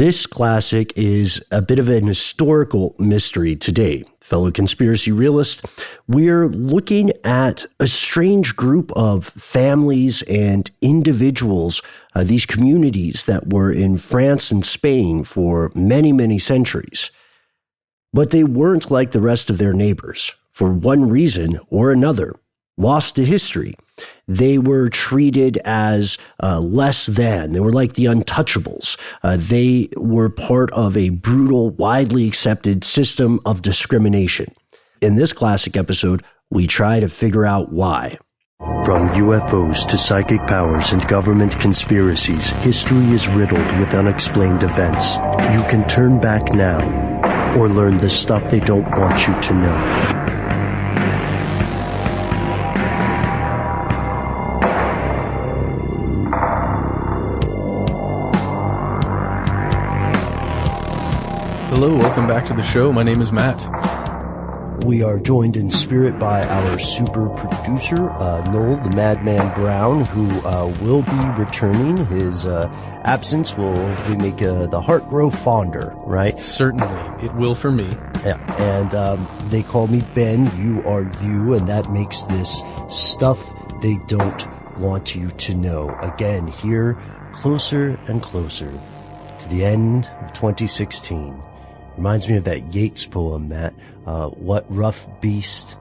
This classic is a bit of an historical mystery today. Fellow conspiracy realists, we're looking at a strange group of families and individuals, these communities that were in France and Spain for many, many centuries. But they weren't like the rest of their neighbors for one reason or another, lost to history. They were treated as less than. They were like the untouchables. They were part of a brutal, widely accepted system of discrimination. In this classic episode, we try to figure out why. From UFOs to psychic powers and government conspiracies, history is riddled with unexplained events. You can turn back now or learn the stuff they don't want you to know. Hello, welcome back to the show. My name is Matt. We are joined in spirit by our super producer, Noel, the Madman Brown, who will be returning. His absence will hopefully make the heart grow fonder, right? Certainly. It will for me. Yeah, and they call me Ben, you are you, and that makes this stuff they don't want you to know. Again, here, closer and closer to the end of 2016. Reminds me of that Yeats poem, Matt. What rough beast,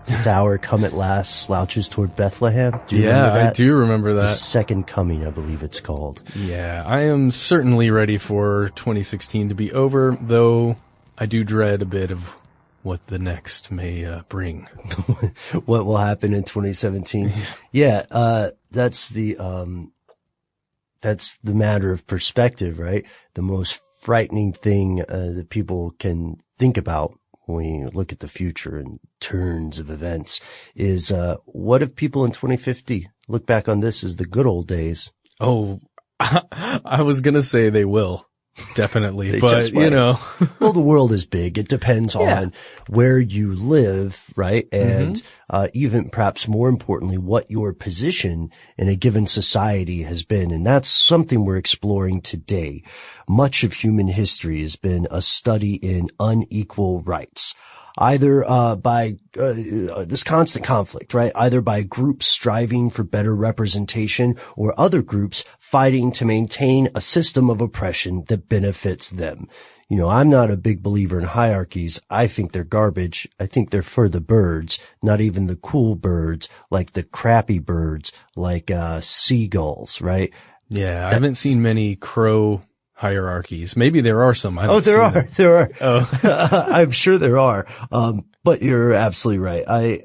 its hour come at last, slouches toward Bethlehem. Do you remember that? I do remember that. The Second Coming, I believe it's called. Yeah, I am certainly ready for 2016 to be over, though I do dread a bit of what the next may bring. What will happen in 2017? Yeah, that's the matter of perspective, right? The most frightening thing that people can think about when we look at the future and turns of events is what if people in 2050 look back on this as the good old days? Oh, I was going to say they will. Definitely. But, you know. Well, the world is big. It depends on where you live, right? And even perhaps more importantly, what your position in a given society has been. And that's something we're exploring today. Much of human history has been a study in unequal rights. Either by this constant conflict, right? Either by groups striving for better representation or other groups fighting to maintain a system of oppression that benefits them. You know, I'm not a big believer in hierarchies. I think they're garbage. I think they're for the birds, not even the cool birds, like the crappy birds, like seagulls, right? Yeah, I haven't seen many crow hierarchies. Maybe there are some. There are. Oh, I'm sure there are. But you're absolutely right.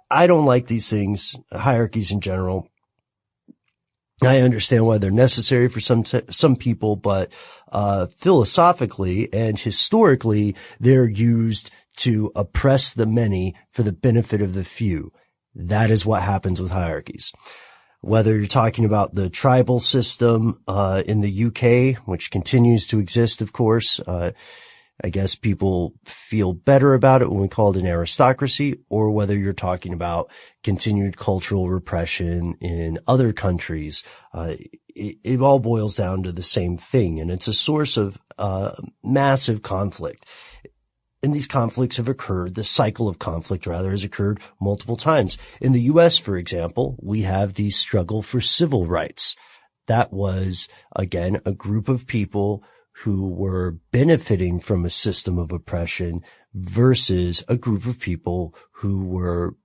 I don't like these things, hierarchies in general. I understand why they're necessary for some people, but, philosophically and historically, they're used to oppress the many for the benefit of the few. That is what happens with hierarchies. Whether you're talking about the tribal system in the UK, which continues to exist, of course, I guess people feel better about it when we call it an aristocracy, or whether you're talking about continued cultural repression in other countries, it all boils down to the same thing, and it's a source of massive conflict. And these conflicts have occurred, the cycle of conflict rather has occurred multiple times. In the U.S., for example, we have the struggle for civil rights. That was, again, a group of people who were benefiting from a system of oppression versus a group of people who were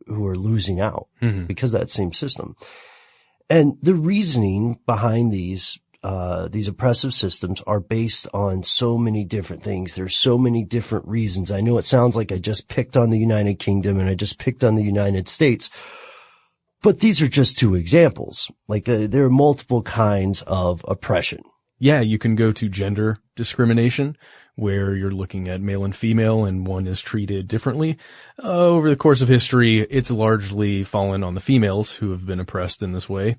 losing out because of that same system. And the reasoning behind these oppressive systems are based on so many different things. There's so many different reasons. I know it sounds like I just picked on the United Kingdom and I just picked on the United States, but these are just two examples. Like there are multiple kinds of oppression. Yeah, you can go to gender discrimination, where you're looking at male and female and one is treated differently. Over the course of history, it's largely fallen on the females who have been oppressed in this way.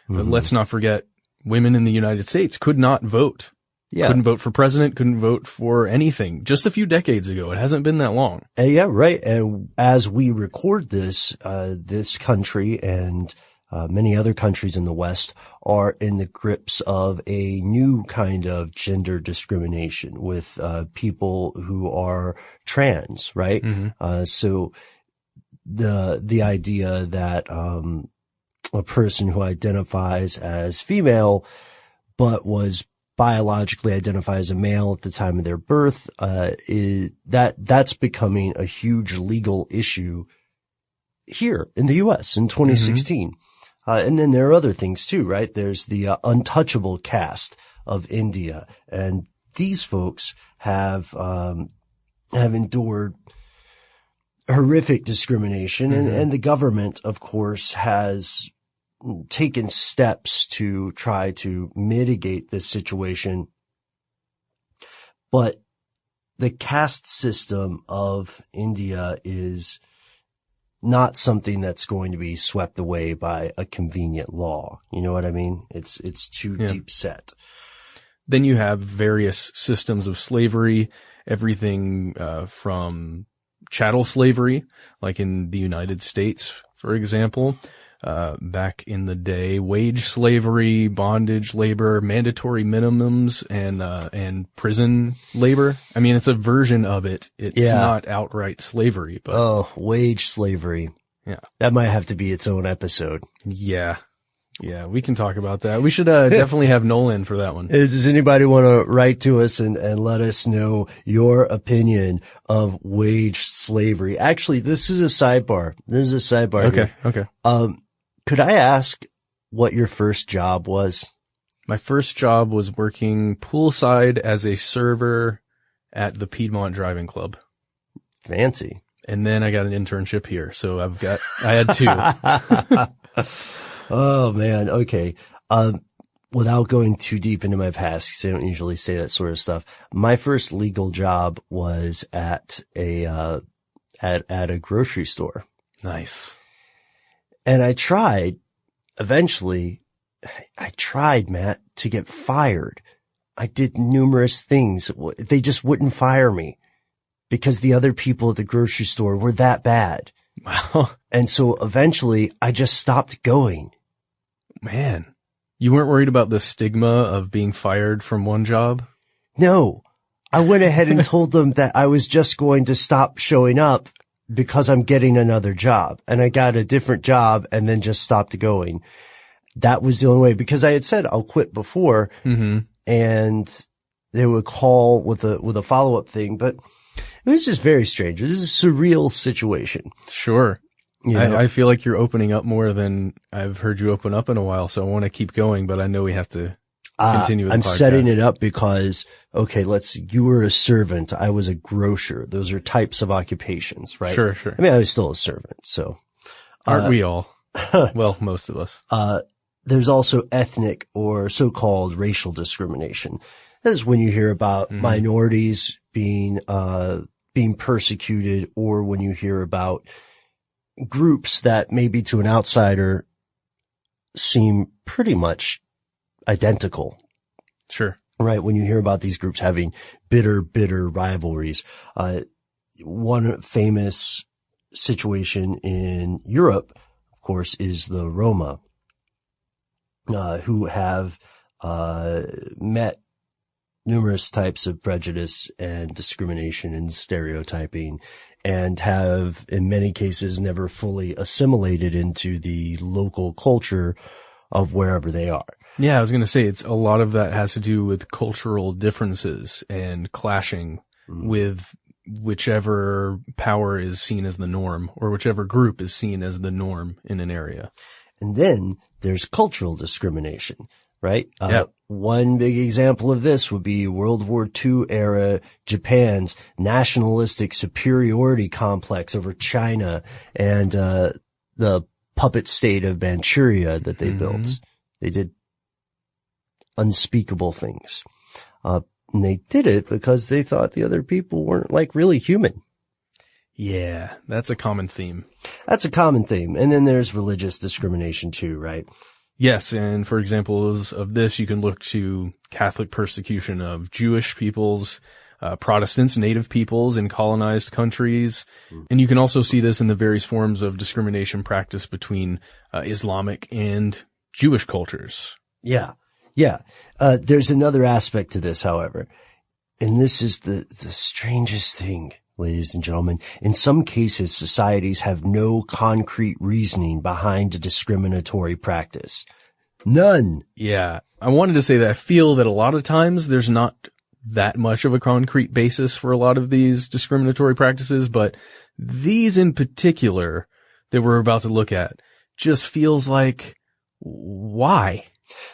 But let's not forget, women in the United States could not vote. Yeah. Couldn't vote for president, couldn't vote for anything. Just a few decades ago. It hasn't been that long. Yeah, right. And as we record this, this country and many other countries in the West are in the grips of a new kind of gender discrimination with people who are trans, right? So the idea that a person who identifies as female but was biologically identified as a male at the time of their birth, that's becoming a huge legal issue here in the U.S. in 2016. And then there are other things too, right? There's the untouchable caste of India, and these folks have endured horrific discrimination, and the government, of course, has taken steps to try to mitigate this situation. But the caste system of India is not something that's going to be swept away by a convenient law. You know what I mean? It's too deep set. Then you have various systems of slavery, everything from chattel slavery, like in the United States, for example. Back in the day, wage slavery, bondage labor, mandatory minimums, and prison labor. I mean, it's a version of it. It's not outright slavery, but. Wage slavery. Yeah. That might have to be its own episode. Yeah. Yeah, we can talk about that. We should, definitely have Nolan for that one. Does anybody want to write to us and let us know your opinion of wage slavery? Actually, this is a sidebar. Okay. Could I ask what your first job was? My first job was working poolside as a server at the Piedmont Driving Club. Fancy. And then I got an internship here, so I had two. Oh man. Okay. Without going too deep into my past, because I don't usually say that sort of stuff. My first legal job was at a grocery store. Nice. And I tried, Matt, to get fired. I did numerous things. They just wouldn't fire me because the other people at the grocery store were that bad. Wow. And so eventually I just stopped going. Man, you weren't worried about the stigma of being fired from one job? No, I went ahead and told them that I was just going to stop showing up because I'm getting another job, and I got a different job and then just stopped going. That was the only way, because I had said I'll quit before, and they would call with a follow-up thing, but it was just very strange. This is a surreal situation. Sure. You know? I feel like you're opening up more than I've heard you open up in a while, so I want to keep going, but I know we have to continue with the podcast. I'm setting it up because, okay, you were a servant. I was a grocer. Those are types of occupations, right? Sure. I mean, I was still a servant, so. Aren't we all? Well, most of us. There's also ethnic or so-called racial discrimination. That is when you hear about minorities being persecuted, or when you hear about groups that maybe to an outsider seem pretty much identical. Sure. Right. When you hear about these groups having bitter rivalries. One famous situation in Europe, of course, is the Roma, who have met numerous types of prejudice and discrimination and stereotyping, and have, in many cases, never fully assimilated into the local culture of wherever they are. Yeah, I was going to say, a lot of that has to do with cultural differences and clashing with whichever power is seen as the norm, or whichever group is seen as the norm in an area. And then there's cultural discrimination, right? Yep. One big example of this would be World War II era Japan's nationalistic superiority complex over China and the puppet state of Manchuria that they built. They did unspeakable things. And they did it because they thought the other people weren't like really human. Yeah, that's a common theme. That's a common theme. And then there's religious discrimination too, right? Yes, and for examples of this, you can look to Catholic persecution of Jewish peoples, Protestants, native peoples in colonized countries. And you can also see this in the various forms of discrimination practiced between Islamic and Jewish cultures. Yeah. Yeah. There's another aspect to this, however, and this is the strangest thing, ladies and gentlemen. In some cases, societies have no concrete reasoning behind a discriminatory practice. None. Yeah. I wanted to say that I feel that a lot of times there's not that much of a concrete basis for a lot of these discriminatory practices, but these in particular that we're about to look at just feels like, why?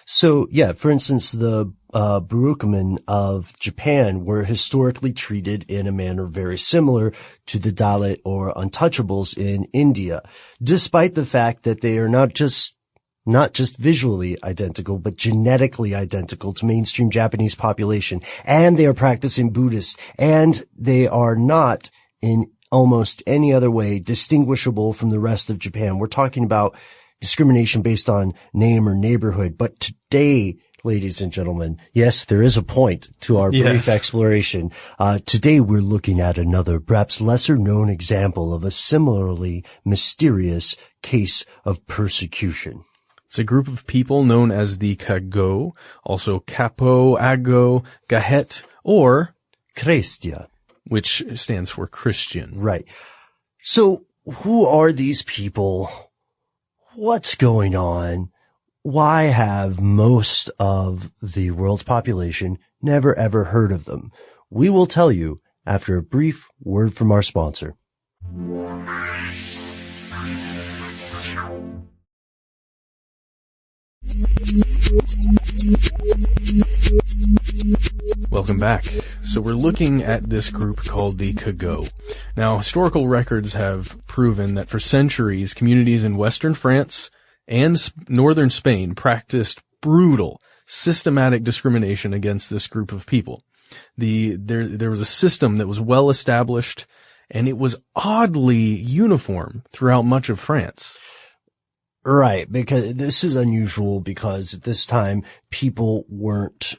So, yeah, for instance, the Barukamen of Japan were historically treated in a manner very similar to the Dalit or untouchables in India, despite the fact that they are not just visually identical, but genetically identical to mainstream Japanese population. And they are practicing Buddhist, and they are not in almost any other way distinguishable from the rest of Japan. We're talking about discrimination based on name or neighborhood. But today, ladies and gentlemen, yes, there is a point to our brief exploration. Today we're looking at another, perhaps lesser known example of a similarly mysterious case of persecution. It's a group of people known as the Cagots, also Capo, Ago, Gahet, or Crestia, which stands for Christian. Right. So who are these people? What's going on? Why have most of the world's population never ever heard of them? We will tell you after a brief word from our sponsor. Welcome back. So we're looking at this group called the Cagots. Now, historical records have proven that for centuries, communities in western France and northern Spain practiced brutal, systematic discrimination against this group of people. There was a system that was well established, and it was oddly uniform throughout much of France. Right, because this is unusual because at this time people weren't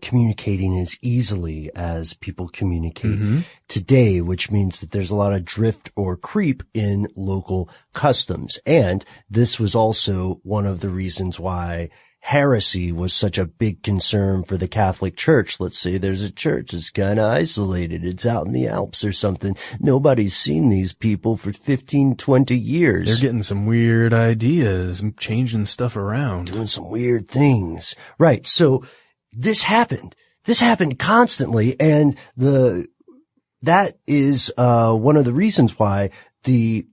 communicating as easily as people communicate today, which means that there's a lot of drift or creep in local customs. And this was also one of the reasons why heresy was such a big concern for the Catholic Church. Let's say there's a church that's kind of isolated. It's out in the Alps or something. Nobody's seen these people for 15, 20 years. They're getting some weird ideas, changing stuff around. Doing some weird things. Right. So this happened. This happened constantly. And that is one of the reasons why the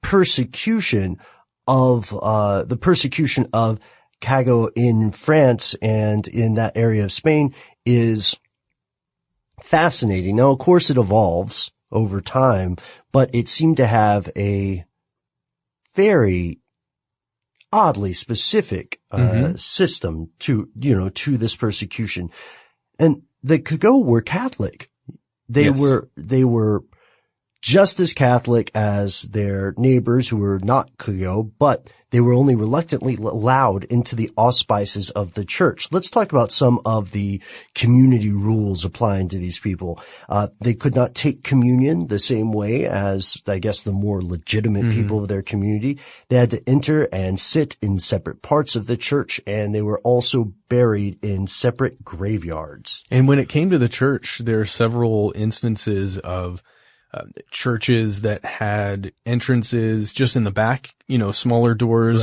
persecution of Cago in France and in that area of Spain is fascinating. Now, of course, it evolves over time, but it seemed to have a very oddly specific system to this persecution. And the Cagots were Catholic. They were just as Catholic as their neighbors who were not Cagots, but they were only reluctantly allowed into the auspices of the church. Let's talk about some of the community rules applying to these people. They could not take communion the same way as, I guess, the more legitimate people of their community. They had to enter and sit in separate parts of the church, and they were also buried in separate graveyards. And when it came to the church, there are several instances of churches that had entrances just in the back, smaller doors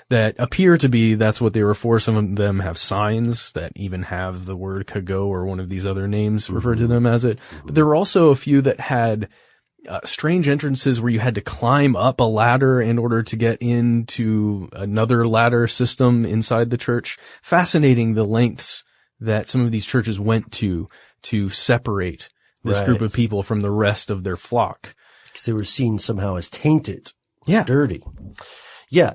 that appear to be, that's what they were for. Some of them have signs that even have the word Cagot or one of these other names referred to them as it. But there were also a few that had strange entrances where you had to climb up a ladder in order to get into another ladder system inside the church. Fascinating the lengths that some of these churches went to separate this group of people from the rest of their flock. Because they were seen somehow as tainted, Yeah. dirty. Yeah.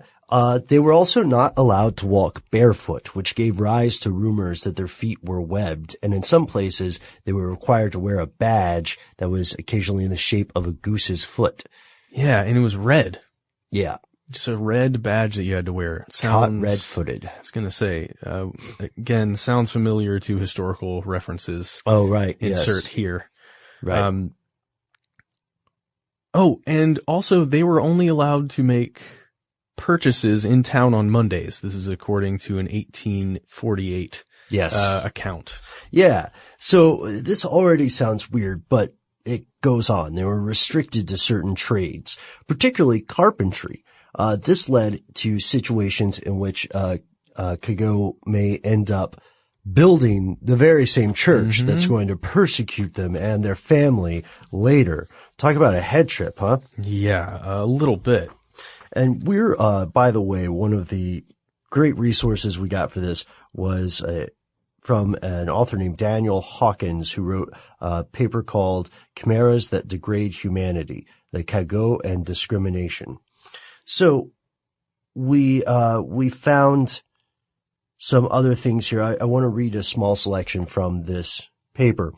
They were also not allowed to walk barefoot, which gave rise to rumors that their feet were webbed. And in some places, they were required to wear a badge that was occasionally in the shape of a goose's foot. Yeah, and it was red. Yeah. Just a red badge that you had to wear. Caught red-footed. I was going to say, again, sounds familiar to historical references. Oh, right. Insert yes. here. Right. And also they were only allowed to make purchases in town on Mondays. This is according to an 1848 account. Yeah. So this already sounds weird, but it goes on. They were restricted to certain trades, particularly carpentry. This led to situations in which Cagot may end up building the very same church that's going to persecute them and their family later. Talk about a head trip, huh? Yeah, a little bit. And we're, by the way, one of the great resources we got for this was from an author named Daniel Hawkins, who wrote a paper called Chimeras That Degrade Humanity, the Cagot and Discrimination. So we found some other things here. I want to read a small selection from this paper.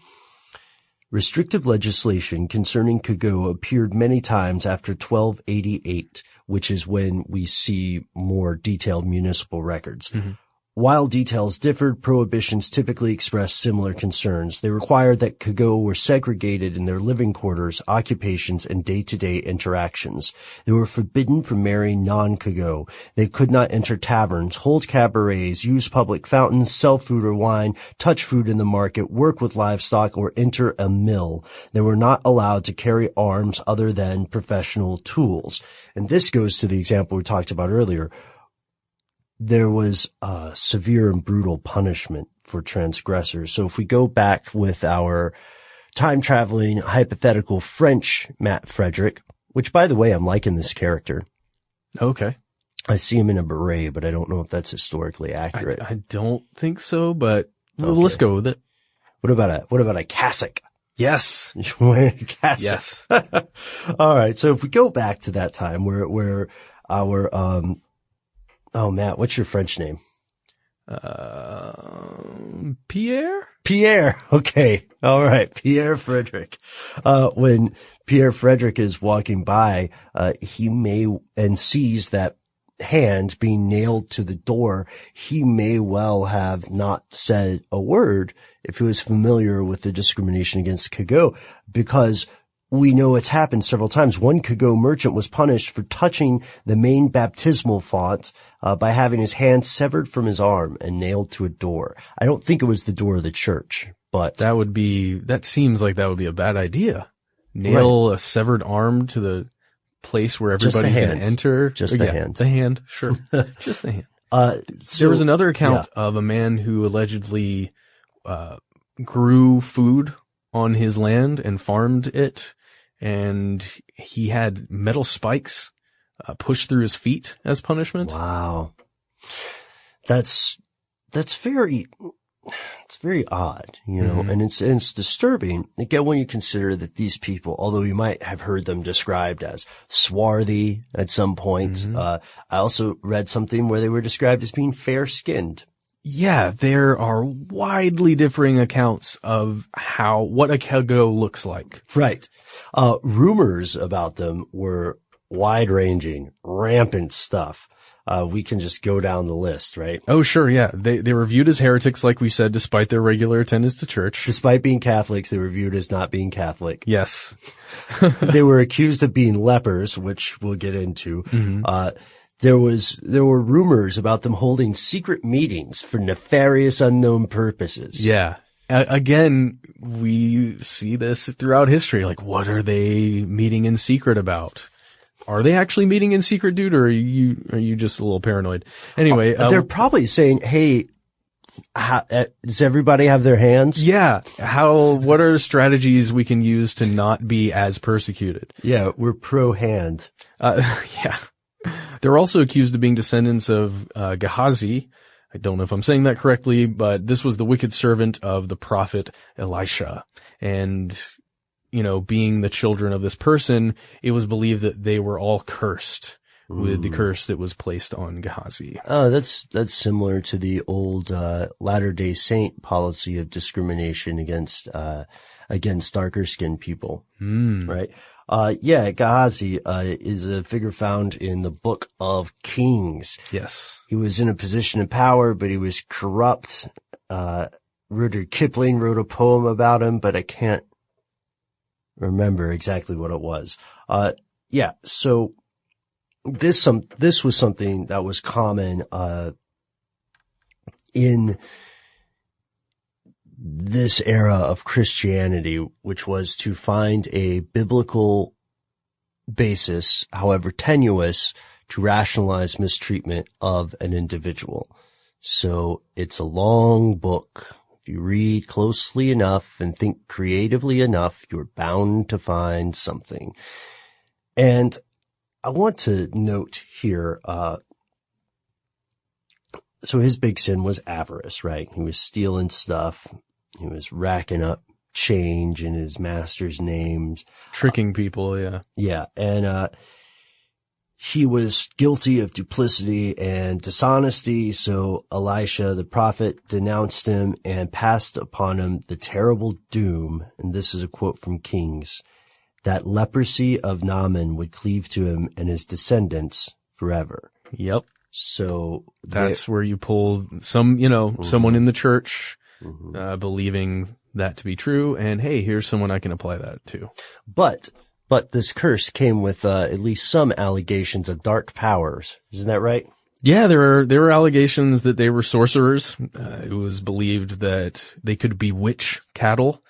Restrictive legislation concerning Cagot appeared many times after 1288, which is when we see more detailed municipal records. While details differed, prohibitions typically expressed similar concerns. They required that Cagot were segregated in their living quarters, occupations, and day-to-day interactions. They were forbidden from marrying non-Cagot. They could not enter taverns, hold cabarets, use public fountains, sell food or wine, touch food in the market, work with livestock, or enter a mill. They were not allowed to carry arms other than professional tools. And this goes to the example we talked about earlier. There was severe and brutal punishment for transgressors. So if we go back with our time-traveling hypothetical French Matt Frederick, which, by the way, I'm liking this character. Okay. I see him in a beret, but I don't know if that's historically accurate. I don't think so, but let's go with it. What about a cassock? Yes. Wearing a cassock. Yes. All right. So if we go back to that time where our oh, Matt, what's your French name? Pierre? Pierre. Okay. All right. Pierre Frederick. When Pierre Frederick is walking by, he may and sees that hand being nailed to the door. He may well have not said a word if he was familiar with the discrimination against Cagot, because we know it's happened several times. One Cagot merchant was punished for touching the main baptismal font by having his hand severed from his arm and nailed to a door. I don't think it was the door of the church, but that seems like that would be a bad idea. Nail a severed arm to the place where everybody's going to enter. Just the hand. The hand, sure. Just the hand. There was another account of a man who allegedly grew food on his land and farmed it, and he had metal spikes pushed through his feet as punishment. Wow. That's very odd, you know, and it's disturbing. Again, when you consider that these people, although you might have heard them described as swarthy at some point, I also read something where they were described as being fair-skinned. Yeah, there are widely differing accounts of what a Cagot looks like. Right. Rumors about them were wide-ranging, rampant stuff. We can just go down the list, right? Oh, sure, yeah. They were viewed as heretics, like we said, despite their regular attendance to church. Despite being Catholics, they were viewed as not being Catholic. Yes. They were accused of being lepers, which we'll get into. There were rumors about them holding secret meetings for nefarious unknown purposes. Yeah. Again, we see this throughout history. Like, what are they meeting in secret about? Are they actually meeting in secret, dude, or are you just a little paranoid? Anyway, they're probably saying, "Hey, does everybody have their hands?" Yeah. What are strategies we can use to not be as persecuted? Yeah, we're pro-hand. Yeah. They're also accused of being descendants of Gehazi. I don't know if I'm saying that correctly, but this was the wicked servant of the prophet Elisha. And, you know, being the children of this person, it was believed that they were all cursed with the curse that was placed on Gehazi. Oh, that's similar to the old Latter-day Saint policy of discrimination against darker skinned people. Right? Gehazi is a figure found in the Book of Kings. Yes. He was in a position of power, but he was corrupt. Rudyard Kipling wrote a poem about him, but I can't remember exactly what it was. So this was something that was common, in this era of Christianity, which was to find a biblical basis, however tenuous, to rationalize mistreatment of an individual. So it's a long book. If you read closely enough and think creatively enough, you're bound to find something. And I want to note here, so his big sin was avarice, right? He was stealing stuff. He was racking up change in his master's names. Tricking people, yeah. Yeah, and he was guilty of duplicity and dishonesty, so Elisha, the prophet, denounced him and passed upon him the terrible doom, and this is a quote from Kings, that leprosy of Naaman would cleave to him and his descendants forever. Yep. So that's where you pull someone in the church believing that to be true, and hey, here's someone I can apply that to. But this curse came with at least some allegations of dark powers. Isn't that right? Yeah, there were allegations that they were sorcerers. It was believed that they could bewitch cattle,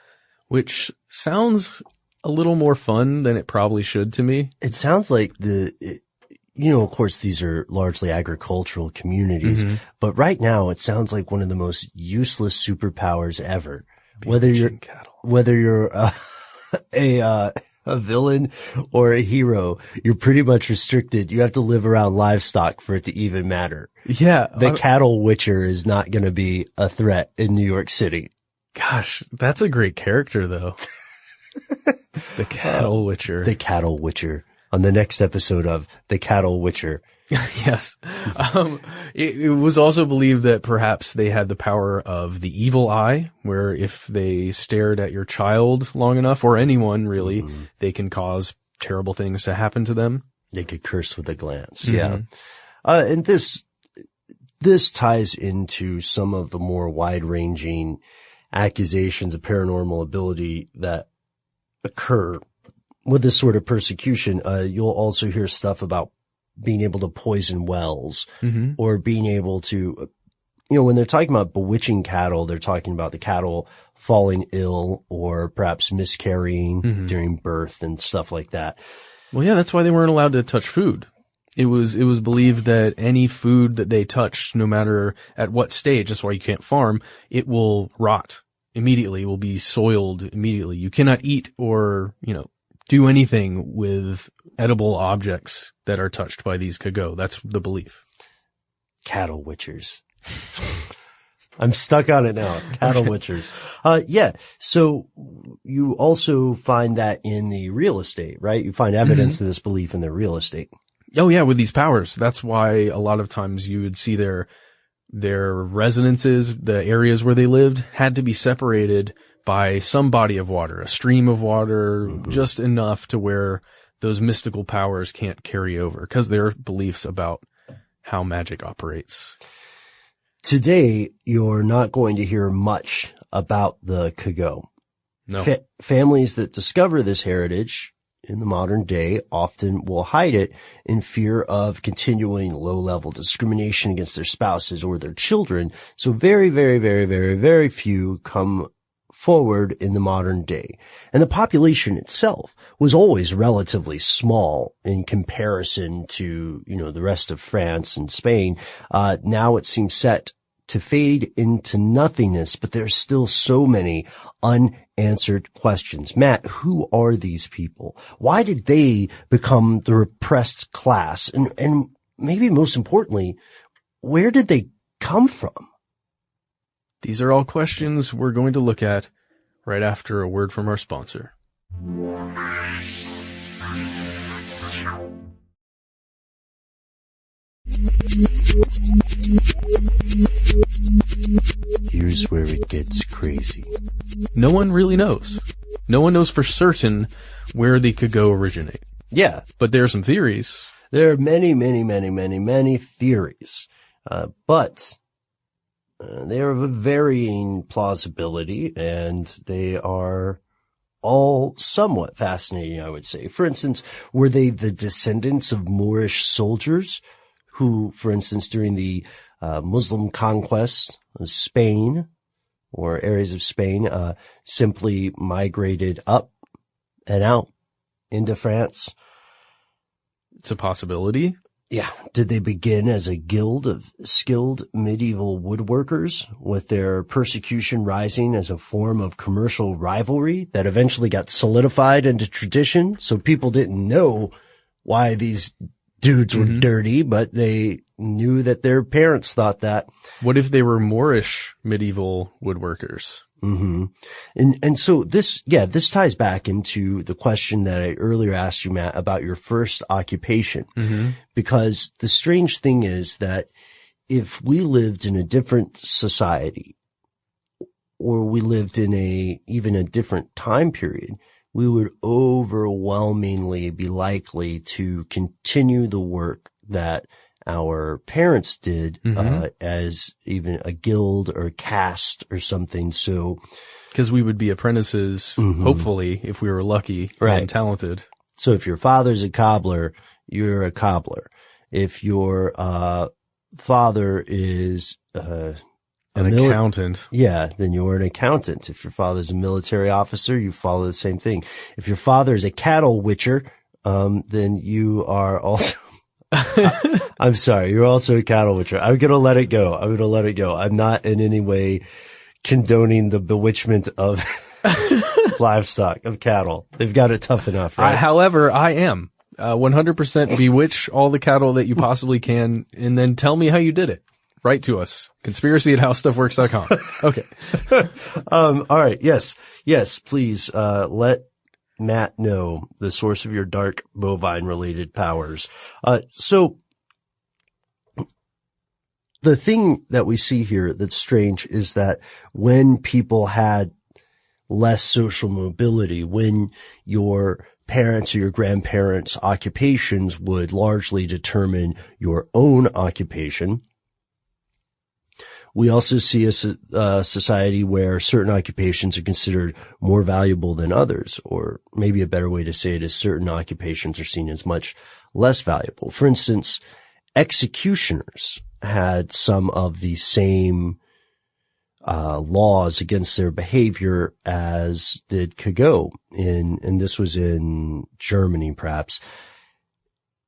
which sounds a little more fun than it probably should to me. It sounds like of course, these are largely agricultural communities, but right now it sounds like one of the most useless superpowers ever. Whether you're a villain or a hero, you're pretty much restricted. You have to live around livestock for it to even matter. Yeah. The cattle witcher is not going to be a threat in New York City. Gosh, that's a great character though. The cattle witcher. The cattle witcher. On the next episode of The Cattle Witcher. Yes. It was also believed that perhaps they had the power of the evil eye, where if they stared at your child long enough, or anyone really, they can cause terrible things to happen to them. They could curse with a glance. Yeah. And this ties into some of the more wide-ranging accusations of paranormal ability that occur with this sort of persecution. You'll also hear stuff about being able to poison wells or being able to, when they're talking about bewitching cattle, they're talking about the cattle falling ill or perhaps miscarrying during birth and stuff like that. Well, yeah, that's why they weren't allowed to touch food. It was believed that any food that they touched, no matter at what stage, that's why you can't farm, it will rot immediately, will be soiled immediately. You cannot eat or, do anything with edible objects that are touched by these Cagots. That's the belief. Cattle witchers. I'm stuck on it now. Cattle witchers. So you also find that in the real estate, right? You find evidence of this belief in the real estate. Oh yeah, with these powers. That's why a lot of times you would see their residences, the areas where they lived, had to be separated by some body of water, a stream of water, just enough to where those mystical powers can't carry over, because there are beliefs about how magic operates. Today, you're not going to hear much about the Cagot. No. Families that discover this heritage in the modern day often will hide it in fear of continuing low-level discrimination against their spouses or their children. So very, very, very, very, very few come forward in the modern day. And the population itself was always relatively small in comparison to, the rest of France and Spain. Now it seems set to fade into nothingness, but there's still so many unanswered questions. Matt, who are these people? Why did they become the repressed class? And maybe most importantly, where did they come from? These are all questions we're going to look at right after a word from our sponsor. Here's where it gets crazy. No one really knows. No one knows for certain where the Cagots originate. Yeah. But there are some theories. There are many, many, many, many, many theories. But they are of a varying plausibility, and they are all somewhat fascinating, I would say. For instance, were they the descendants of Moorish soldiers who, for instance, during the Muslim conquest of Spain or areas of Spain, simply migrated up and out into France? It's a possibility. Yeah. Did they begin as a guild of skilled medieval woodworkers, with their persecution rising as a form of commercial rivalry that eventually got solidified into tradition? So people didn't know why these dudes were dirty, but they knew that their parents thought that. What if they were Moorish medieval woodworkers? And so this ties back into the question that I earlier asked you, Matt, about your first occupation. Because the strange thing is that if we lived in a different society, or we lived in even a different time period, we would overwhelmingly be likely to continue the work that our parents did, as even a guild or caste or something. So, because we would be apprentices, hopefully, if we were lucky and talented. So if your father's a cobbler, you're a cobbler. If your father is an accountant, then you're an accountant. If your father's a military officer, you follow the same thing. If your father is a cattle witcher, then you are also. I'm sorry, you're also a cattle witcher. I'm going to let it go. I'm not in any way condoning the bewitchment of livestock, of cattle. They've got it tough enough, right? However, I am 100% bewitch all the cattle that you possibly can, and then tell me how you did it. Write to us. conspiracy@howstuffworks.com. Okay. All right. Yes, please, let Matt know the source of your dark bovine related powers. So the thing that we see here that's strange is that when people had less social mobility, when your parents or your grandparents' occupations would largely determine your own occupation, we also see a society where certain occupations are considered more valuable than others, or maybe a better way to say it is certain occupations are seen as much less valuable. For instance, executioners had some of the same laws against their behavior as did Cagots, and this was in Germany perhaps.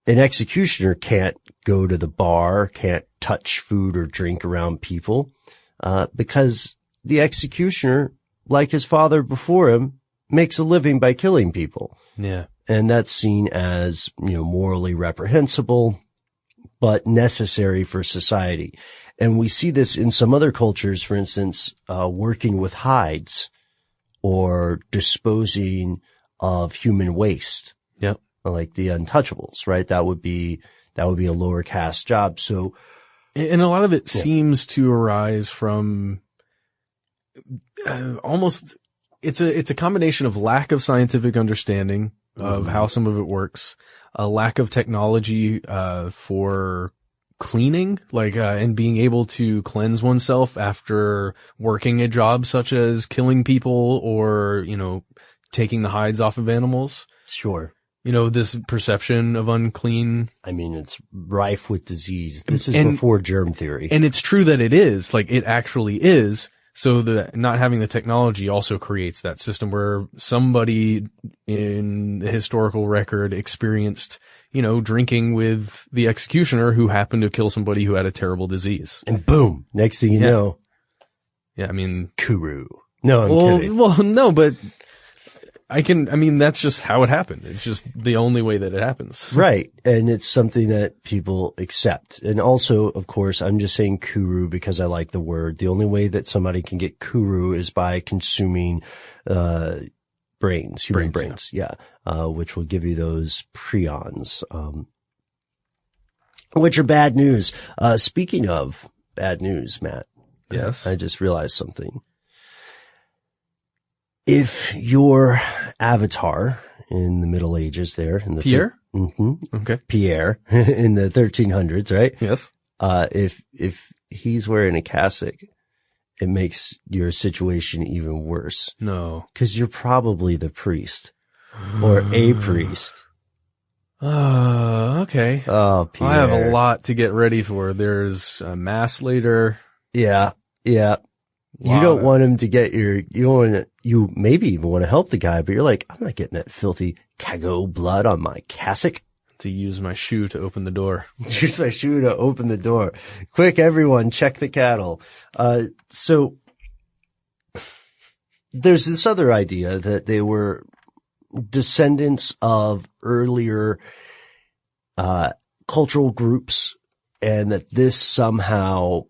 An executioner can't go to the bar, can't touch food or drink around people, because the executioner, like his father before him, makes a living by killing people. Yeah. And that's seen as, morally reprehensible, but necessary for society. And we see this in some other cultures, for instance, working with hides or disposing of human waste. Yep. Like the untouchables, right? That would be a lower caste job. So, and a lot of it seems to arise from almost, it's a combination of lack of scientific understanding of how some of it works, a lack of technology for cleaning, and being able to cleanse oneself after working a job such as killing people or, taking the hides off of animals. Sure. This perception of unclean. I mean, it's rife with disease. This is before germ theory. And it's true that it is, it actually is. So the not having the technology also creates that system where somebody in the historical record experienced, drinking with the executioner who happened to kill somebody who had a terrible disease. And boom, next thing you know. Yeah, I mean. Kuru. No, I'm kidding. Well, no, but that's just how it happened. It's just the only way that it happens. Right. And it's something that people accept. And also, of course, I'm just saying kuru because I like the word. The only way that somebody can get kuru is by consuming, human brains. Yeah. Which will give you those prions, which are bad news. Speaking of bad news, Matt. Yes. I just realized something. if your avatar in the Middle Ages there in the Pierre? Okay. Pierre in the 1300s, right? Yes. If he's wearing a cassock, it makes your situation even worse. No. 'Cause you're probably the priest or a priest. Okay. Oh, Pierre. I have a lot to get ready for. There's a mass later. Yeah. Yeah. You don't want him to get you maybe even want to help the guy, but you're like, I'm not getting that filthy Cagot blood on my cassock. To use my shoe to open the door. Use my shoe to open the door. Quick, everyone, check the cattle. So there's this other idea that they were descendants of earlier, cultural groups, and that this somehow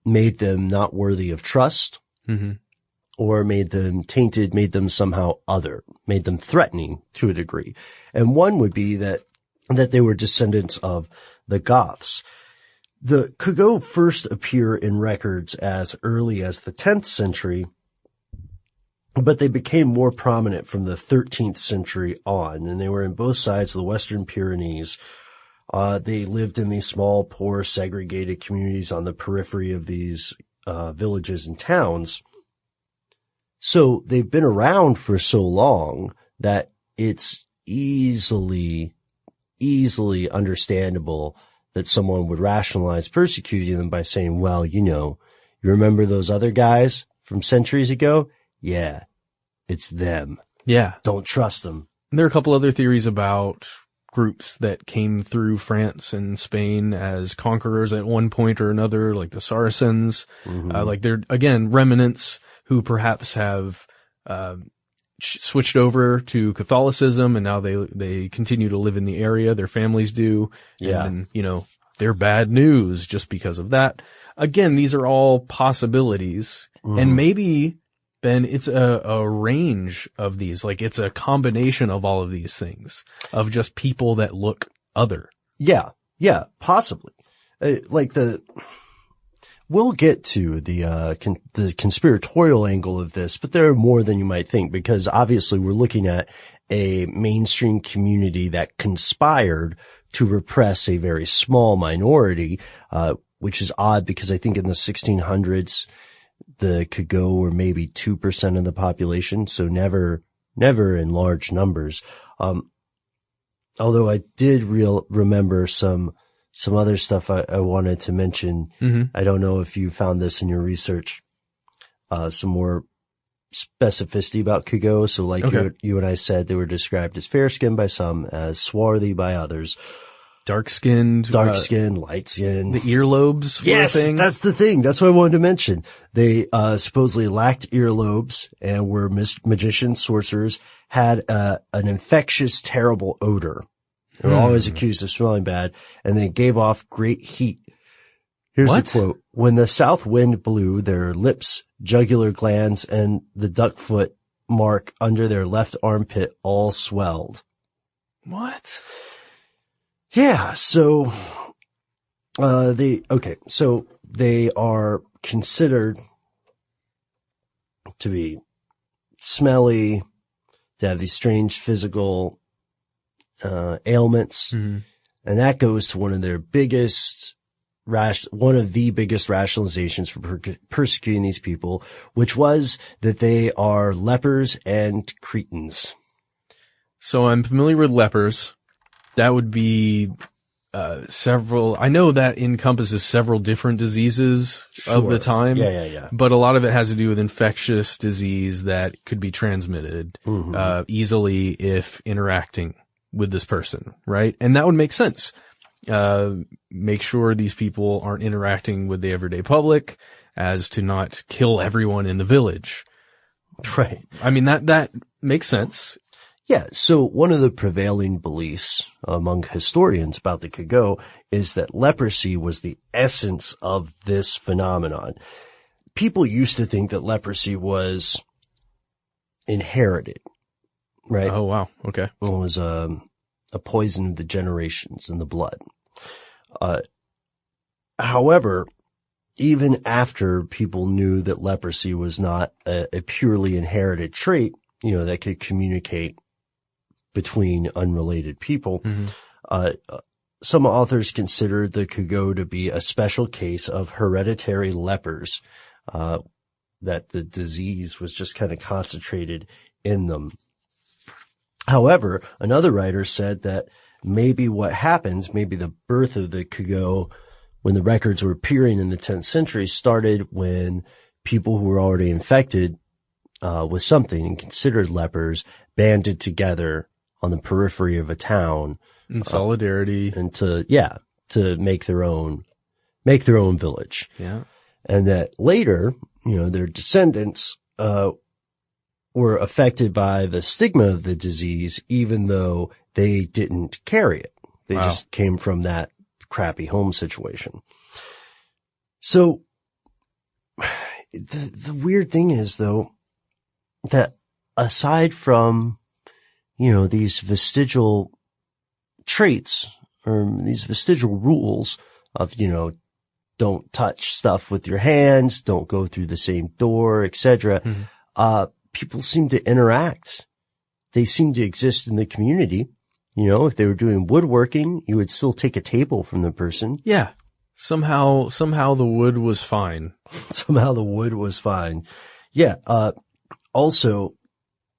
made them not worthy of trust, or made them tainted, made them somehow other, made them threatening to a degree. And one would be that they were descendants of the Goths. The Cagots first appear in records as early as the 10th century, but they became more prominent from the 13th century on, and they were in both sides of the Western Pyrenees. They lived in these small, poor, segregated communities on the periphery of these villages and towns. So they've been around for so long that it's easily understandable that someone would rationalize persecuting them by saying, well, you remember those other guys from centuries ago? Yeah, it's them. Yeah. Don't trust them. There are a couple other theories about groups that came through France and Spain as conquerors at one point or another, like the Saracens. Like they're, again, remnants who perhaps have switched over to Catholicism, and now they continue to live in the area. Their families do. Yeah. And, they're bad news just because of that. Again, these are all possibilities. And maybe, Ben, it's a range of these. Like, it's a combination of all of these things, of just people that look other. Yeah. Yeah. Possibly. We'll get to the conspiratorial angle of this, but there are more than you might think, because obviously we're looking at a mainstream community that conspired to repress a very small minority, which is odd because I think in the 1600s, the Cagots were maybe 2% of the population, so never in large numbers. Although I did remember some other stuff I wanted to mention. I don't know if you found this in your research, some more specificity about Cagots. So like you and I said, they were described as fair-skinned by some, as swarthy by others. Dark-skinned, light-skinned. The earlobes were a thing. That's the thing. That's what I wanted to mention. They supposedly lacked earlobes and were magicians, sorcerers, had an infectious, terrible odor. They were always accused of smelling bad, and they gave off great heat. Here's the quote. When the south wind blew, their lips, jugular glands, and the duck foot mark under their left armpit all swelled. What? Yeah, so they are considered to be smelly, to have these strange physical ailments, and that goes to one of the biggest rationalizations for persecuting these people, which was that they are lepers and cretins. So I'm familiar with lepers. That would be I know that encompasses several different diseases of the time. Yeah. But a lot of it has to do with infectious disease that could be transmitted easily if interacting with this person, right? And that would make sense. Make sure these people aren't interacting with the everyday public as to not kill everyone in the village. Right. I mean, that makes sense. Yeah, so one of the prevailing beliefs among historians about the Cagots is that leprosy was the essence of this phenomenon. People used to think that leprosy was inherited, right? Oh, wow. Okay. It was a poison of the generations in the blood. However, even after people knew that leprosy was not a purely inherited trait, that could communicate between unrelated people. Some authors considered the Cagots to be a special case of hereditary lepers, that the disease was just kind of concentrated in them. However, another writer said that maybe what happens, maybe the birth of the Cagot when the records were appearing in the 10th century started when people who were already infected with something and considered lepers banded together on the periphery of a town in solidarity and to make their own village. Yeah. And that later, their descendants were affected by the stigma of the disease, even though they didn't carry it. They just came from that crappy home situation. So the weird thing is, though, that aside from, these vestigial traits or these vestigial rules of, don't touch stuff with your hands, don't go through the same door, etc., people seem to interact. They seem to exist in the community. If they were doing woodworking, you would still take a table from the person. Yeah. Somehow the wood was fine. Somehow the wood was fine. Yeah. Also,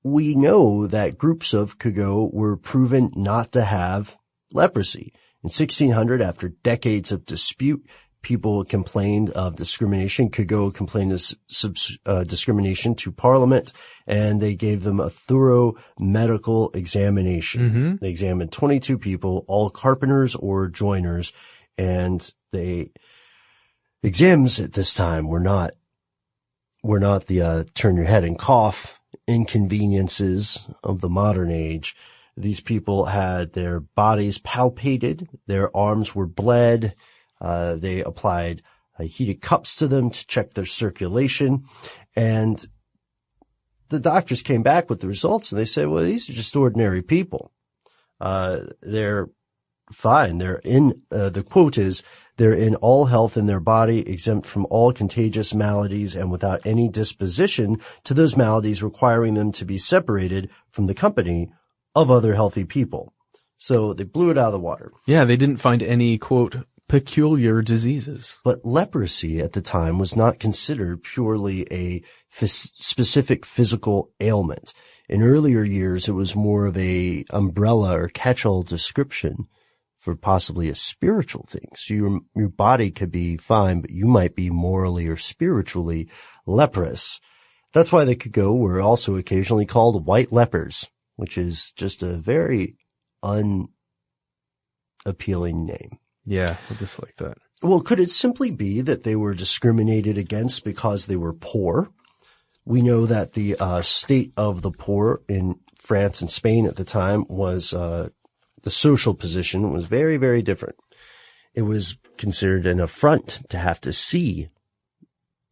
we know that groups of Cagots were proven not to have leprosy. In 1600, after decades of dispute, people complained of discrimination. Cagots complained of discrimination to Parliament, and they gave them a thorough medical examination. They examined 22 people, all carpenters or joiners, and the exams at this time were not the turn your head and cough inconveniences of the modern age. These people had their bodies palpated, their arms were bled. They applied heated cups to them to check their circulation, and the doctors came back with the results, and they said, well, these are just ordinary people. They're fine. They're in, the quote is, they're in all health in their body, exempt from all contagious maladies and without any disposition to those maladies requiring them to be separated from the company of other healthy people. So they blew it out of the water. Yeah, they didn't find any, quote, peculiar diseases. But leprosy at the time was not considered purely a specific physical ailment. In earlier years, it was more of a umbrella or catch-all description for possibly a spiritual thing. So your body could be fine, but you might be morally or spiritually leprous. That's why the Cagots were also occasionally called white lepers, which is just a very unappealing name. Yeah, I dislike that. Well, could it simply be that they were discriminated against because they were poor? We know that the state of the poor in France and Spain at the time was the social position was very, very different. It was considered an affront to have to see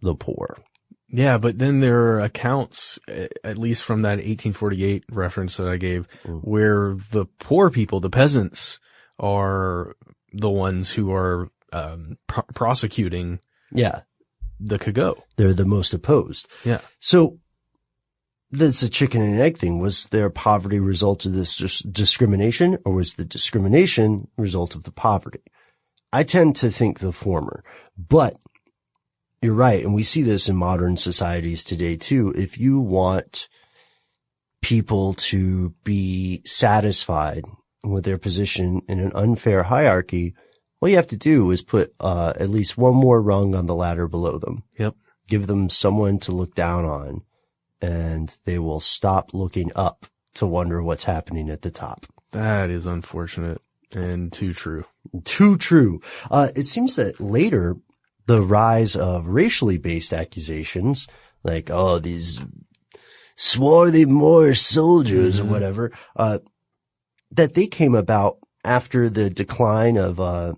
the poor. Yeah, but then there are accounts, at least from that 1848 reference that I gave, where the poor people, the peasants, are the ones who are prosecuting the Cagot. They're the most opposed. Yeah. So that's a chicken and egg thing. Was their poverty a result of this discrimination, or was the discrimination a result of the poverty? I tend to think the former, but you're right. And we see this in modern societies today too. If you want people to be satisfied with their position in an unfair hierarchy, all you have to do is put at least one more rung on the ladder below them. Yep. Give them someone to look down on, and they will stop looking up to wonder what's happening at the top. That is unfortunate and too true. Too true. It seems that later, the rise of racially based accusations, like, oh, these swarthy Moorish soldiers or whatever, that they came about after the decline of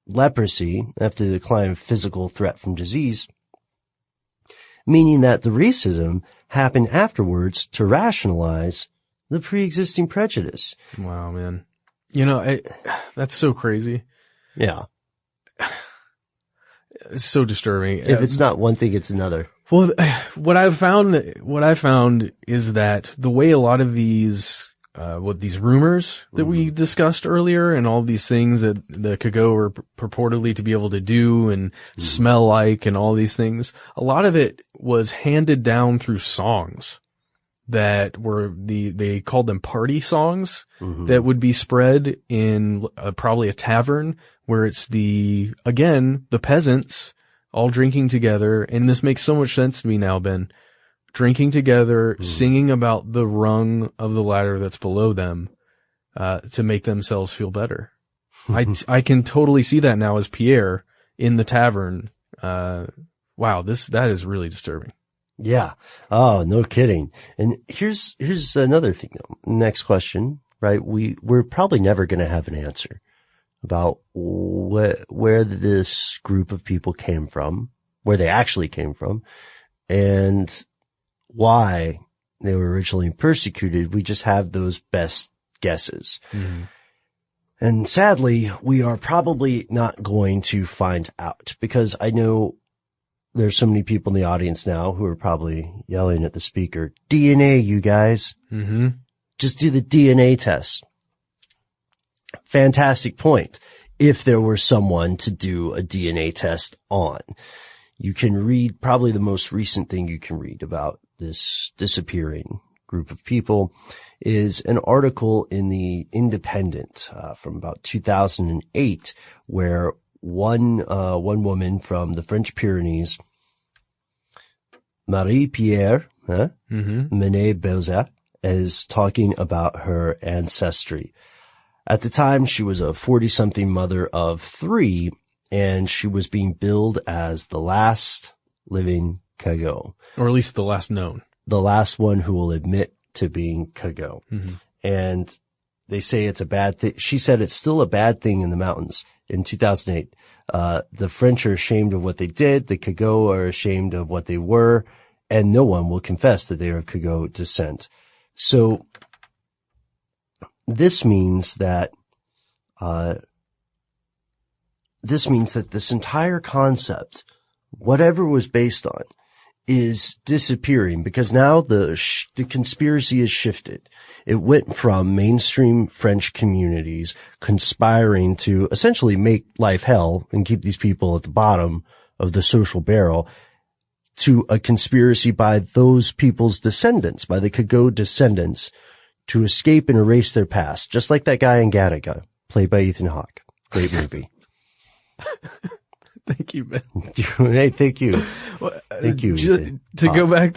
leprosy, after the decline of physical threat from disease, meaning that the racism happened afterwards to rationalize the pre-existing prejudice. Wow, man. That's so crazy. Yeah. It's so disturbing. If it's not one thing, it's another. Well, what I found is that the way a lot of these rumors that we discussed earlier and all these things that the Cagots were purportedly to be able to do and smell like and all these things, a lot of it was handed down through songs that were they called them party songs that would be spread in probably a tavern where it's the peasants all drinking together. And this makes so much sense to me now, Ben. Drinking together, singing about the rung of the ladder that's below them, to make themselves feel better. I can totally see that now as Pierre in the tavern. Wow, that is really disturbing. Yeah. Oh, no kidding. And here's another thing though. Next question, right? We're probably never going to have an answer about where this group of people came from, where they actually came from, and why they were originally persecuted. We just have those best guesses. And sadly, we are probably not going to find out, because I know there's so many people in the audience now who are probably yelling at the speaker, DNA, you guys. Just do the DNA test. Fantastic point. If there were someone to do a DNA test on, you can read probably the most recent thing you can read about this disappearing group of people is an article in the Independent from about 2008, where one woman from the French Pyrenees, Marie-Pierre Menet-Bauza, is talking about her ancestry. At the time, she was a 40-something mother of 3, and she was being billed as the last living Cagot. Or at least the last known. The last one who will admit to being Cagot. And they say it's a bad thing. She said it's still a bad thing in the mountains. In 2008, the French are ashamed of what they did. The Cagots are ashamed of what they were, and no one will confess that they are of Cagot descent. So this means that this entire concept, whatever was based on, is disappearing, because now the conspiracy has shifted. It went from mainstream French communities conspiring to essentially make life hell and keep these people at the bottom of the social barrel, to a conspiracy by those people's descendants, by the Cagot descendants, to escape and erase their past, just like that guy in Gattaca, played by Ethan Hawke. Great movie. Thank you, Ben. Hey, thank you. Thank you. To go back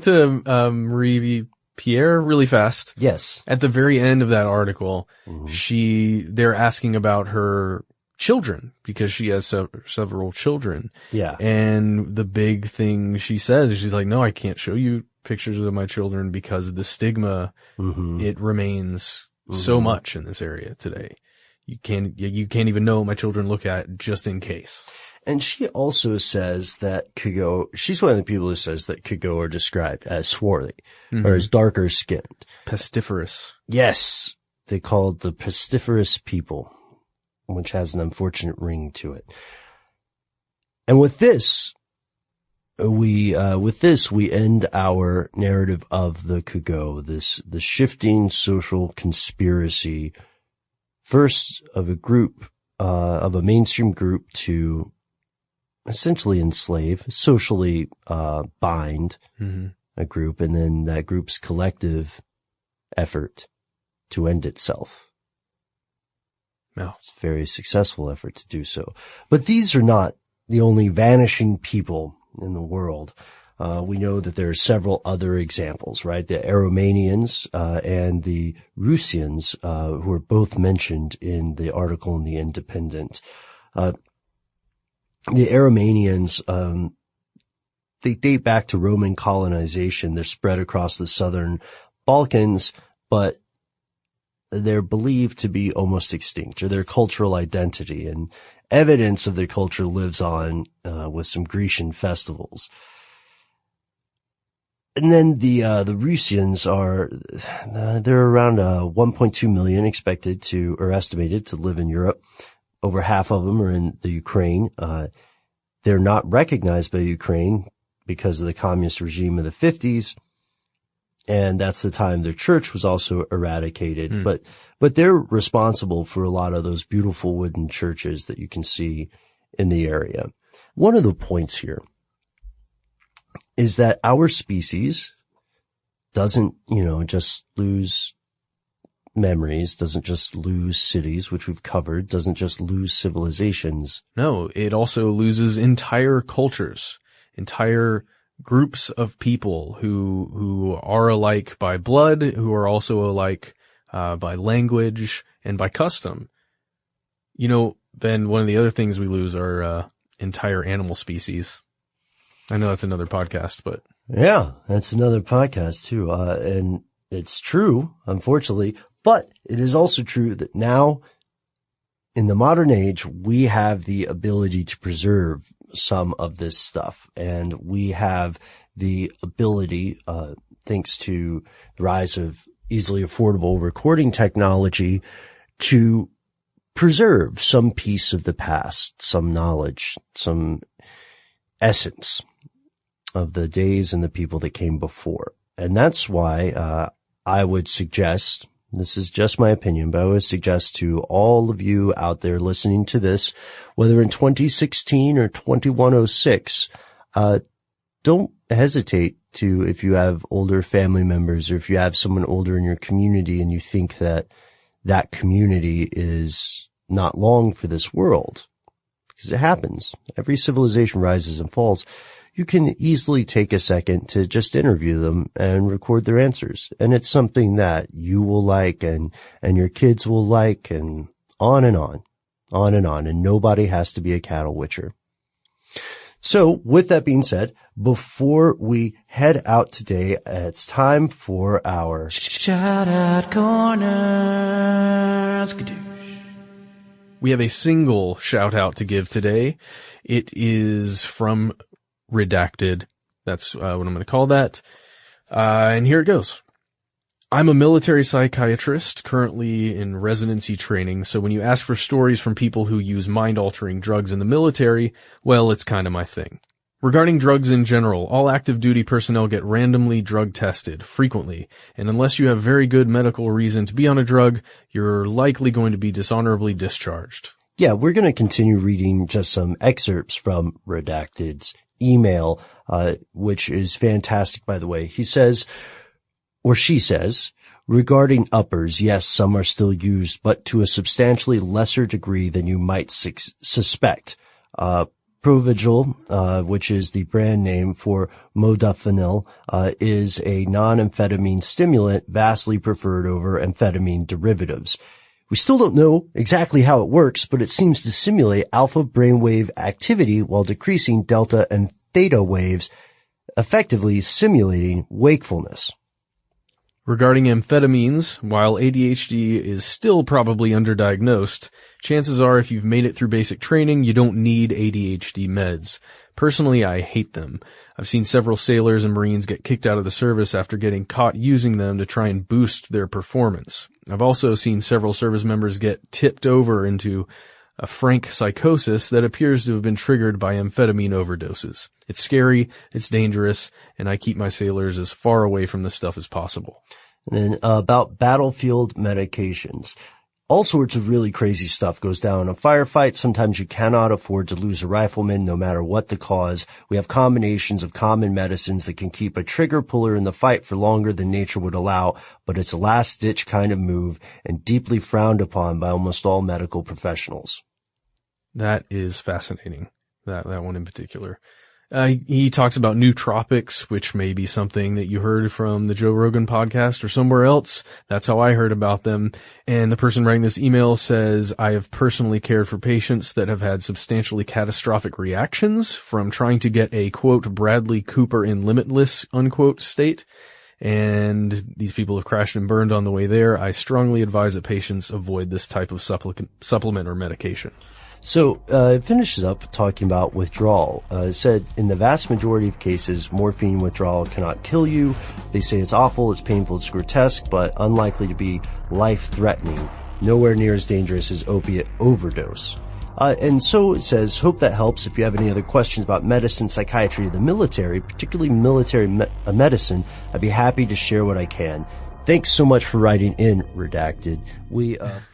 to Marie Pierre really fast. Yes. At the very end of that article, they're asking about her children, because she has several children. Yeah. And the big thing she says is, she's like, no, I can't show you pictures of my children because of the stigma. It remains so much in this area today. You can't even know what my children look at, just in case. And she also says that Cagot, she's one of the people who says that Cagot are described as swarthy, or as darker skinned. Pestiferous. Yes. They called the pestiferous people, which has an unfortunate ring to it. And with this, we end our narrative of the Cagot, the shifting social conspiracy, first of a group, of a mainstream group to essentially enslave, socially, bind a group, and then that group's collective effort to end itself. No. It's a very successful effort to do so. But these are not the only vanishing people in the world. We know that there are several other examples, right? The Aromanians and the Russians, who are both mentioned in the article in the Independent. The Aromanians, they date back to Roman colonization. They're spread across the southern Balkans, but they're believed to be almost extinct, or their cultural identity, and evidence of their culture lives on with some Grecian festivals. And then the Russians they're around 1.2 million estimated to live in Europe, Over half of them are in the Ukraine. They're not recognized by Ukraine because of the communist regime of the 50s. And that's the time their church was also eradicated. But they're responsible for a lot of those beautiful wooden churches that you can see in the area. One of the points here is that our species doesn't, just lose memories, doesn't just lose cities, which we've covered, doesn't just lose civilizations. No, it also loses entire cultures, entire groups of people who are alike by blood, who are also alike by language and by custom. Ben, one of the other things we lose are entire animal species. I know that's another podcast, but yeah, that's another podcast too. And it's true, unfortunately, but it is also true that now in the modern age, we have the ability to preserve some of this stuff, and we have the ability, thanks to the rise of easily affordable recording technology, to preserve some piece of the past, some knowledge, some essence of the days and the people that came before. And that's why I would suggest, this is just my opinion, but I would suggest to all of you out there listening to this, whether in 2016 or 2106, don't hesitate to, if you have older family members or if you have someone older in your community and you think that that community is not long for this world, because it happens. Every civilization rises and falls. You can easily take a second to just interview them and record their answers. And it's something that you will like and your kids will like, and on and on, on and on. And nobody has to be a cattle witcher. So with that being said, before we head out today, it's time for our shout out corner. We have a single shout out to give today. It is from Redacted. That's what I'm going to call that. And here it goes. I'm a military psychiatrist currently in residency training, so when you ask for stories from people who use mind-altering drugs in the military, well, it's kind of my thing. Regarding drugs in general, all active duty personnel get randomly drug tested frequently, and unless you have very good medical reason to be on a drug, you're likely going to be dishonorably discharged. Yeah, we're going to continue reading just some excerpts from Redacted's email, which is fantastic, by the way. He says, or she says, regarding uppers, yes, some are still used, but to a substantially lesser degree than you might suspect. Provigil, which is the brand name for modafinil, is a non-amphetamine stimulant vastly preferred over amphetamine derivatives. We still don't know exactly how it works, but it seems to simulate alpha brainwave activity while decreasing delta and theta waves, effectively simulating wakefulness. Regarding amphetamines, while ADHD is still probably underdiagnosed, chances are if you've made it through basic training, you don't need ADHD meds. Personally, I hate them. I've seen several sailors and Marines get kicked out of the service after getting caught using them to try and boost their performance. I've also seen several service members get tipped over into a frank psychosis that appears to have been triggered by amphetamine overdoses. It's scary, it's dangerous, and I keep my sailors as far away from this stuff as possible. And then about battlefield medications. All sorts of really crazy stuff goes down in a firefight. Sometimes you cannot afford to lose a rifleman no matter what the cause. We have combinations of common medicines that can keep a trigger puller in the fight for longer than nature would allow, but it's a last-ditch kind of move and deeply frowned upon by almost all medical professionals. That is fascinating, that one in particular. He talks about nootropics, which may be something that you heard from the Joe Rogan podcast or somewhere else. That's how I heard about them. And the person writing this email says, I have personally cared for patients that have had substantially catastrophic reactions from trying to get a, quote, Bradley Cooper in Limitless, unquote, state. And these people have crashed and burned on the way there. I strongly advise that patients avoid this type of supplement or medication. So it finishes up talking about withdrawal. It said, in the vast majority of cases, morphine withdrawal cannot kill you. They say it's awful, it's painful, it's grotesque, but unlikely to be life-threatening. Nowhere near as dangerous as opiate overdose. And so it says, hope that helps. If you have any other questions about medicine, psychiatry, or the military, particularly military medicine, I'd be happy to share what I can. Thanks so much for writing in, Redacted.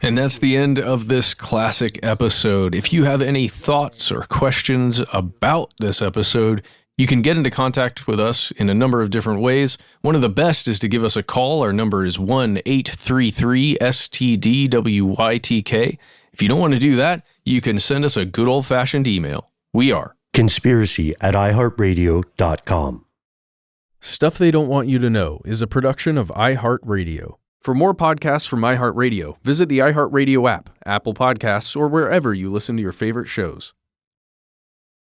And that's the end of this classic episode. If you have any thoughts or questions about this episode, you can get into contact with us in a number of different ways. One of the best is to give us a call. Our number is 1-833-STDWYTK. If you don't want to do that, you can send us a good old-fashioned email. We are conspiracy@iHeartRadio.com. Stuff They Don't Want You to Know is a production of iHeartRadio. For more podcasts from iHeartRadio, visit the iHeartRadio app, Apple Podcasts, or wherever you listen to your favorite shows.